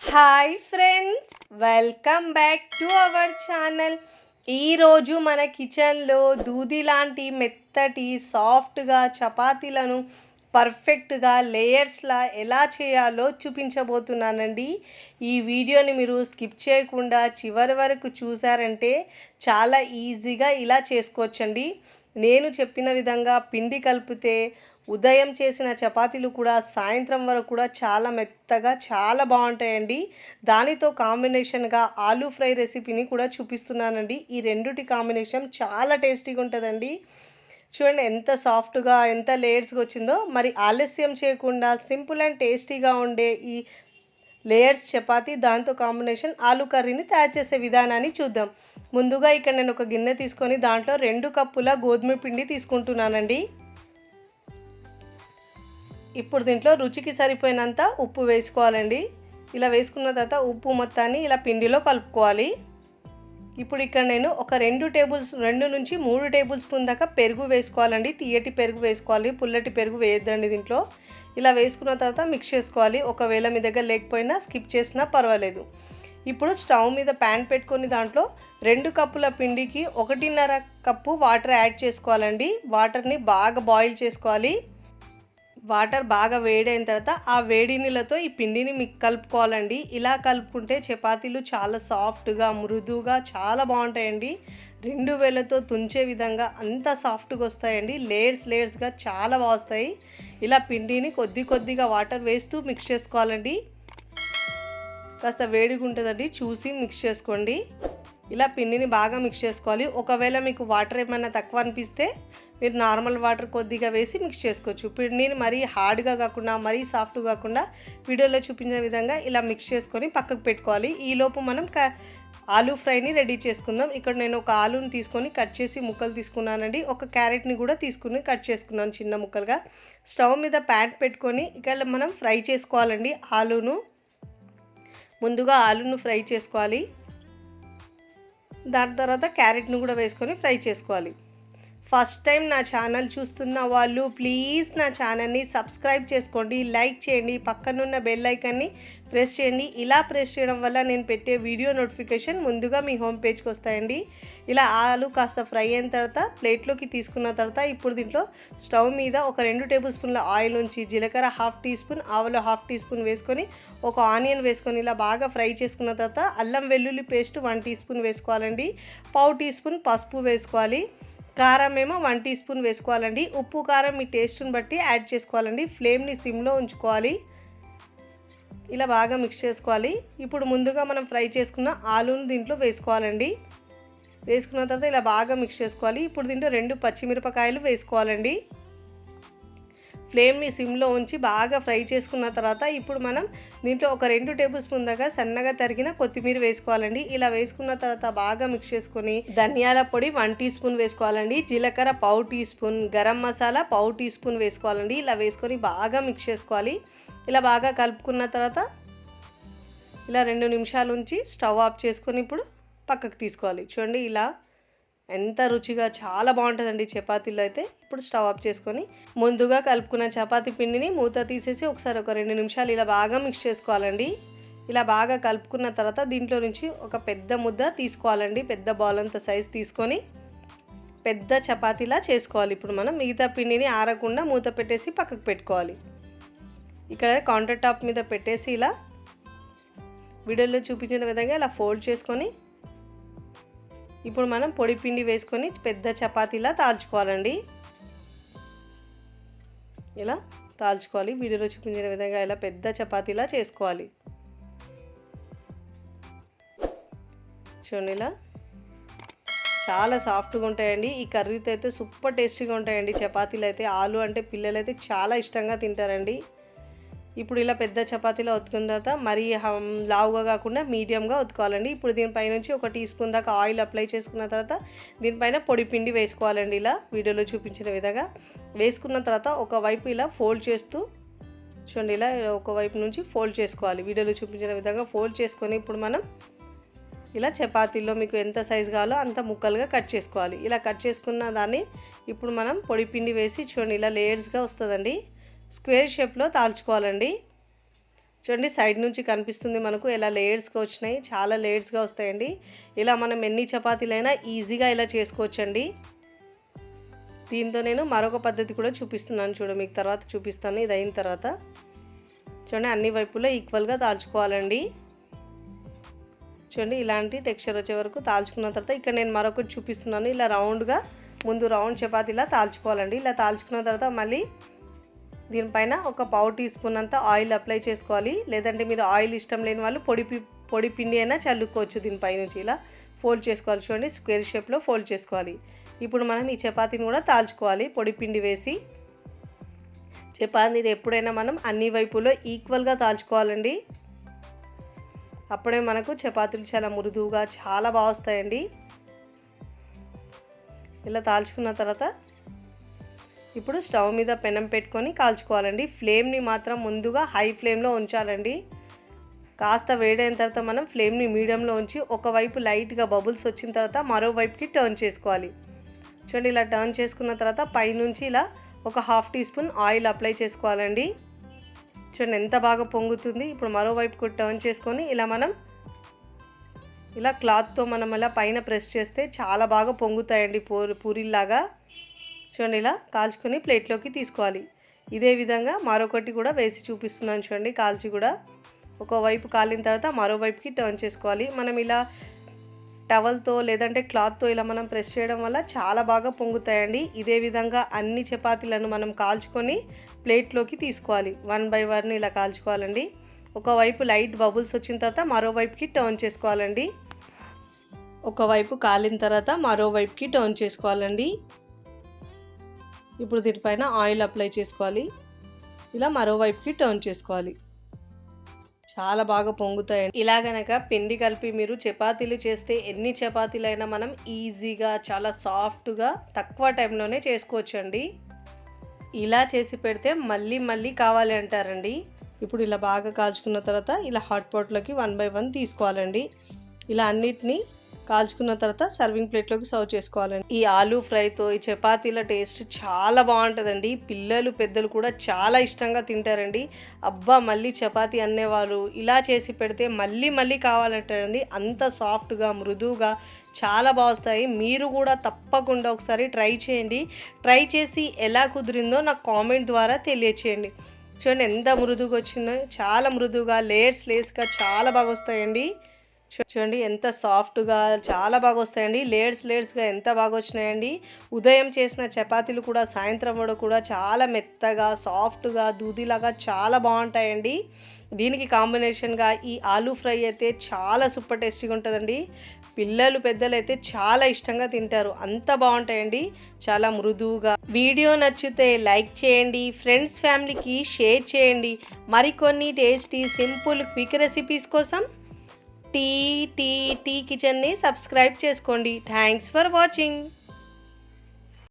Hi friends, welcome back to our channel. ఈరోజు మన కిచెన్లో దూది లాంటి మెత్తటి సాఫ్ట్గా చపాతీలను పర్ఫెక్ట్గా లేయర్స్లా ఎలా చేయాలో చూపించబోతున్నానండి. ఈ వీడియోని మీరు స్కిప్ చేయకుండా చివరి వరకు చూసారంటే చాలా ఈజీగా ఇలా చేసుకోవచ్చండి. నేను చెప్పిన విధంగా పిండి కలిపితే ఉదయం చేసిన చపాతీలు కూడా సాయంత్రం వరకు కూడా చాలా మెత్తగా చాలా బాగుంటాయండి. దానితో కాంబినేషన్గా ఆలూ ఫ్రై రెసిపీని కూడా చూపిస్తున్నానండి. ఈ రెండుటి కాంబినేషన్ చాలా టేస్టీగా ఉంటుందండి. చూడండి ఎంత సాఫ్ట్గా ఎంత లేయర్స్గా వచ్చిందో. మరి ఆలస్యం చేయకుండా సింపుల్ అండ్ టేస్టీగా ఉండే ఈ లేయర్స్ చపాతీ దాంతో కాంబినేషన్ ఆలూ కర్రీని తయారు చేసే విధానాన్ని చూద్దాం. ముందుగా ఇక్కడ నేను ఒక గిన్నె తీసుకొని దాంట్లో 2 కప్పుల గోధుమ పిండి తీసుకుంటున్నానండి. ఇప్పుడు దీంట్లో రుచికి సరిపోయినంత ఉప్పు వేసుకోవాలండి. ఇలా వేసుకున్న తర్వాత ఉప్పు మొత్తాన్ని ఇలా పిండిలో కలుపుకోవాలి. ఇప్పుడు ఇక్కడ నేను ఒక 2 నుంచి 3 టేబుల్ స్పూన్ దాకా పెరుగు వేసుకోవాలండి. తీయటి పెరుగు వేసుకోవాలి, పుల్లటి పెరుగు వేయొద్దండి దీంట్లో. ఇలా వేసుకున్న తర్వాత మిక్స్ చేసుకోవాలి. ఒకవేళ మీ దగ్గర లేకపోయినా స్కిప్ చేసినా పర్వాలేదు. ఇప్పుడు స్టవ్ మీద ప్యాన్ పెట్టుకొని దాంట్లో 2 కప్పుల పిండికి 1.5 కప్పు వాటర్ యాడ్ చేసుకోవాలండి. వాటర్ని బాగా బాయిల్ చేసుకోవాలి. వాటర్ బాగా వేడైన తర్వాత ఆ వేడి నీళ్ళతో ఈ పిండిని కలుపుకోవాలండి. ఇలా కలుపుకుంటే చపాతీలు చాలా సాఫ్ట్గా మృదువుగా చాలా బాగుంటాయండి. 2 వేళ్ళతో తుంచే విధంగా అంత సాఫ్ట్గా వస్తాయండి. లేయర్స్గా చాలా బాగా వస్తాయి. ఇలా పిండిని కొద్దిగా వాటర్ వేస్తూ మిక్స్ చేసుకోవాలండి. కాస్త వేడిగా ఉంటుందండి, చూసి మిక్స్ చేసుకోండి. ఇలా పిండిని బాగా మిక్స్ చేసుకోవాలి. ఒకవేళ మీకు వాటర్ ఏమైనా తక్కువ అనిపిస్తే మీరు నార్మల్ వాటర్ కొద్దిగా వేసి మిక్స్ చేసుకోవచ్చు. పిండిని మరీ హార్డ్గా కాకుండా మరీ సాఫ్ట్గా కాకుండా వీడియోలో చూపించిన విధంగా ఇలా మిక్స్ చేసుకొని పక్కకు పెట్టుకోవాలి. ఈలోపు మనం ఆలూ ఫ్రైని రెడీ చేసుకుందాం. ఇక్కడ నేను ఒక ఆలూని తీసుకొని కట్ చేసి ముక్కలు తీసుకున్నానండి. ఒక క్యారెట్ని కూడా తీసుకుని కట్ చేసుకున్నాను చిన్న ముక్కలుగా. స్టవ్ మీద ప్యాన్ పెట్టుకొని ఇక్కడ మనం ఫ్రై చేసుకోవాలండి. ముందుగా ఆలూను ఫ్రై చేసుకోవాలి. దాని తర్వాత క్యారెట్ను కూడా వేసుకొని ఫ్రై చేసుకోవాలి. ఫస్ట్ టైం నా ఛానల్ చూస్తున్న వాళ్ళు ప్లీజ్ నా ఛానల్ని సబ్స్క్రైబ్ చేసుకోండి, లైక్ చేయండి, పక్కనున్న బెల్ ఐకాన్ని ప్రెస్ చేయండి. ఇలా ప్రెస్ చేయడం వల్ల నేను పెట్టే వీడియో నోటిఫికేషన్ ముందుగా మీ హోమ్ పేజ్కి వస్తాయండి. ఇలా ఆలు కాస్త ఫ్రై అయిన తర్వాత ప్లేట్లోకి తీసుకున్న తర్వాత ఇప్పుడు దీంట్లో స్టవ్ మీద ఒక 2 టేబుల్ స్పూన్ల ఆయిల్ ఉంచి జీలకర్ర 1/2 టీ స్పూన్, ఆవాలు 1/2 టీ స్పూన్ వేసుకొని ఒక ఆనియన్ వేసుకొని ఇలా బాగా ఫ్రై చేసుకున్న తర్వాత అల్లం వెల్లుల్లి పేస్ట్ 1 టీ స్పూన్ వేసుకోవాలండి. 1/2 టీ స్పూన్ పసుపు వేసుకోవాలి. కారం ఏమో 1 టీ స్పూన్ వేసుకోవాలండి. ఉప్పు కారం మీ టేస్ట్ని బట్టి యాడ్ చేసుకోవాలండి. ఫ్లేమ్ని సిమ్లో ఉంచుకోవాలి. ఇలా బాగా మిక్స్ చేసుకోవాలి. ఇప్పుడు ముందుగా మనం ఫ్రై చేసుకున్న ఆలూను దీంట్లో వేసుకోవాలండి. వేసుకున్న తర్వాత ఇలా బాగా మిక్స్ చేసుకోవాలి. ఇప్పుడు దీంట్లో 2 పచ్చిమిరపకాయలు వేసుకోవాలండి. ఫ్లేమ్ని సిమ్లో ఉంచి బాగా ఫ్రై చేసుకున్న తర్వాత ఇప్పుడు మనం దీంట్లో ఒక 2 టేబుల్ స్పూన్ దాకా సన్నగా తరిగిన కొత్తిమీర వేసుకోవాలండి. ఇలా వేసుకున్న తర్వాత బాగా మిక్స్ చేసుకొని ధనియాల పొడి 1 టీ స్పూన్ వేసుకోవాలండి. జీలకర్ర 1/2 teaspoon, garam masala 1/2 teaspoon వేసుకోవాలండి. ఇలా వేసుకొని బాగా మిక్స్ చేసుకోవాలి. ఇలా బాగా కలుపుకున్న తర్వాత ఇలా 2 నిమిషాలు ఉంచి స్టవ్ ఆఫ్ చేసుకొని ఇప్పుడు పక్కకు తీసుకోవాలి. చూడండి ఇలా ఎంత రుచిగా చాలా బాగుంటుందండి చపాతీలో అయితే. ఇప్పుడు స్టవ్ ఆఫ్ చేసుకొని ముందుగా కలుపుకున్న చపాతీ పిండిని మూత తీసేసి ఒకసారి ఒక 2 నిమిషాలు ఇలా బాగా మిక్స్ చేసుకోవాలండి. ఇలా బాగా కలుపుకున్న తర్వాత దీంట్లో నుంచి ఒక పెద్ద ముద్ద తీసుకోవాలండి. పెద్ద బౌల్ అంత సైజ్ తీసుకొని పెద్ద చపాతీలా చేసుకోవాలి. ఇప్పుడు మనం మిగతా పిండిని ఆరకుండా మూత పెట్టేసి పక్కకు పెట్టుకోవాలి. ఇక్కడ కౌంటర్ టాప్ మీద పెట్టేసి ఇలా వీడియోలో చూపించిన విధంగా ఇలా ఫోల్డ్ చేసుకొని ఇప్పుడు మనం పొడి పిండి వేసుకొని పెద్ద చపాతీలా తాల్చుకోవాలండి. ఇలా తాల్చుకోవాలి. వీడియోలో చూపించిన విధంగా ఇలా పెద్ద చపాతీలా చేసుకోవాలి. చూడండి ఇలా చాలా సాఫ్ట్గా ఉంటాయండి. ఈ కర్రీతో అయితే సూపర్ టేస్టీగా ఉంటాయండి చపాతీలు అయితే. ఆలు అంటే పిల్లలు అయితే చాలా ఇష్టంగా తింటారండి. ఇప్పుడు ఇలా పెద్ద చపాతీలో ఒత్తుకున్న తర్వాత మరీ లావుగా కాకుండా మీడియంగా ఒత్తుకోవాలండి. ఇప్పుడు దీనిపై నుంచి 1 టీ స్పూన్ దాకా ఆయిల్ అప్లై చేసుకున్న తర్వాత దీనిపైన పొడి పిండి వేసుకోవాలండి. ఇలా వీడియోలో చూపించిన విధంగా వేసుకున్న తర్వాత ఒకవైపు ఇలా ఫోల్డ్ చేస్తూ చూడండి ఇలా ఒకవైపు నుంచి ఫోల్డ్ చేసుకోవాలి. వీడియోలో చూపించిన విధంగా ఫోల్డ్ చేసుకొని ఇప్పుడు మనం ఇలా చపాతీలో మీకు ఎంత సైజు కావాలో అంత ముక్కలుగా కట్ చేసుకోవాలి. ఇలా కట్ చేసుకున్న దాన్ని ఇప్పుడు మనం పొడి పిండి వేసి చూడండి ఇలా లేయర్స్గా వస్తుందండి. స్క్వేర్ షేప్లో తాల్చుకోవాలండి. చూడండి సైడ్ నుంచి కనిపిస్తుంది మనకు ఎలా లేయర్స్గా వచ్చినాయి, చాలా లేయర్స్గా వస్తాయండి. ఇలా మనం ఎన్ని చపాతీలైనా ఈజీగా ఇలా చేసుకోవచ్చండి. దీంతో నేను మరొక పద్ధతి కూడా చూపిస్తున్నాను, మీకు తర్వాత చూపిస్తాను. ఇది అయిన తర్వాత చూడండి అన్ని వైపులా ఈక్వల్గా తాల్చుకోవాలండి. చూడండి ఇలాంటి టెక్స్చర్ వచ్చే వరకు తాల్చుకున్న తర్వాత ఇక్కడ నేను మరొకటి చూపిస్తున్నాను. ఇలా రౌండ్గా ముందు రౌండ్ చపాతీలా తాల్చుకోవాలండి. ఇలా తాల్చుకున్న తర్వాత మళ్ళీ దీనిపైన ఒక పావు టీ స్పూన్ అంతా ఆయిల్ అప్లై చేసుకోవాలి. లేదంటే మీరు ఆయిల్ ఇష్టం లేని వాళ్ళు పొడి పిండి అయినా చల్లుకోవచ్చు. దీనిపైనుంచి ఇలా ఫోల్డ్ చేసుకోవాలి. చూడండి స్క్వేర్ షేప్లో ఫోల్డ్ చేసుకోవాలి. ఇప్పుడు మనం ఈ చపాతీని కూడా తాల్చుకోవాలి పొడి పిండి వేసి. చపాతీని ఎప్పుడైనా మనం అన్ని వైపులో ఈక్వల్గా తాల్చుకోవాలండి. అప్పుడే మనకు చపాతీలు చాలా మృదువుగా చాలా బాగా వస్తాయండి. ఇలా తాల్చుకున్న తర్వాత ఇప్పుడు స్టవ్ మీద పెనం పెట్టుకొని కాల్చుకోవాలండి. ఫ్లేమ్ని మాత్రం ముందుగా హై ఫ్లేమ్లో ఉంచాలండి. కాస్త వేడైన తర్వాత మనం ఫ్లేమ్ని మీడియంలో ఉంచి ఒకవైపు లైట్గా బబుల్స్ వచ్చిన తర్వాత మరోవైపుకి టర్న్ చేసుకోవాలి. చూడండి ఇలా టర్న్ చేసుకున్న తర్వాత పైనుంచి ఇలా ఒక half teaspoon oil apply చేసుకోవాలండి. చూడండి ఎంత బాగా పొంగుతుంది. ఇప్పుడు మరోవైపుకు టర్న్ చేసుకొని ఇలా క్లాత్తో మనం ఇలా పైన ప్రెస్ చేస్తే చాలా బాగా పొంగుతాయండి పూరీలాగా. చూడండి ఇలా కాల్చుకొని ప్లేట్లోకి తీసుకోవాలి. ఇదే విధంగా మరొకటి కూడా వేసి చూపిస్తున్నాను చూడండి. కాల్చి కూడా ఒకవైపు కాలిన తర్వాత మరోవైపుకి టర్న్ చేసుకోవాలి. మనం ఇలా టవల్తో లేదంటే క్లాత్తో ఇలా మనం ప్రెస్ చేయడం వల్ల చాలా బాగా పొంగుతాయండి. ఇదే విధంగా అన్ని చపాతీలను మనం కాల్చుకొని ప్లేట్లోకి తీసుకోవాలి. 1 బై 1 ఇలా కాల్చుకోవాలండి. ఒకవైపు లైట్ బబుల్స్ వచ్చిన తర్వాత మరోవైపుకి టర్న్ చేసుకోవాలండి. ఒకవైపు కాలిన తర్వాత మరోవైపుకి టర్న్ చేసుకోవాలండి. ఇప్పుడు దీనిపైన ఆయిల్ అప్లై చేసుకోవాలి. ఇలా మరోవైపుకి టర్న్ చేసుకోవాలి. చాలా బాగా పొంగుతాయండి. ఇలా గనక పిండి కలిపి మీరు చపాతీలు చేస్తే ఎన్ని చపాతీలైనా మనం ఈజీగా చాలా సాఫ్ట్గా తక్కువ టైంలోనే చేసుకోవచ్చండి. ఇలా చేసి పెడితే మళ్ళీ కావాలి అంటారండి. ఇప్పుడు ఇలా బాగా కాల్చుకున్న తర్వాత ఇలా హాట్ పాట్లోకి 1 బై 1 తీసుకోవాలండి. ఇలా అన్నిటినీ కాల్చుకున్న తర్వాత సర్వింగ్ ప్లేట్లోకి సర్వ్ చేసుకోవాలండి. ఈ ఆలూ ఫ్రైతో ఈ చపాతీల టేస్ట్ చాలా బాగుంటుందండి. పిల్లలు పెద్దలు కూడా చాలా ఇష్టంగా తింటారండి. అబ్బా మళ్ళీ చపాతీ అనేవాళ్ళు ఇలా చేసి పెడితే మళ్ళీ కావాలంటారండి. అంత సాఫ్ట్గా మృదువుగా చాలా బాగా వస్తాయి. మీరు కూడా తప్పకుండా ఒకసారి ట్రై చేయండి. ట్రై చేసి ఎలా కుదిరిందో నాకు కామెంట్ ద్వారా తెలియచేయండి. చూడండి ఎంత మృదువుగా వచ్చిందో, చాలా మృదువుగా లేయర్స్గా చాలా బాగా వస్తాయండి. చూడండి ఎంత సాఫ్ట్గా చాలా బాగా వస్తాయండి. లేయర్స్గా ఎంత బాగా వచ్చినాయండి. ఉదయం చేసిన చపాతీలు కూడా సాయంత్రం కూడా చాలా మెత్తగా సాఫ్ట్గా దూదిలాగా చాలా బాగుంటాయండి. దీనికి కాంబినేషన్గా ఈ ఆలూ ఫ్రై అయితే చాలా సూపర్ టేస్టీగా ఉంటుందండి. పిల్లలు పెద్దలు అయితే చాలా ఇష్టంగా తింటారు. అంత బాగుంటాయండి, చాలా మృదువుగా. వీడియో నచ్చితే లైక్ చేయండి, ఫ్రెండ్స్ ఫ్యామిలీకి షేర్ చేయండి. మరికొన్ని టేస్టీ సింపుల్ క్విక్ రెసిపీస్ కోసం టీ కిచెన్ని సబ్స్క్రైబ్ చేసుకోండి. Thanks for watching.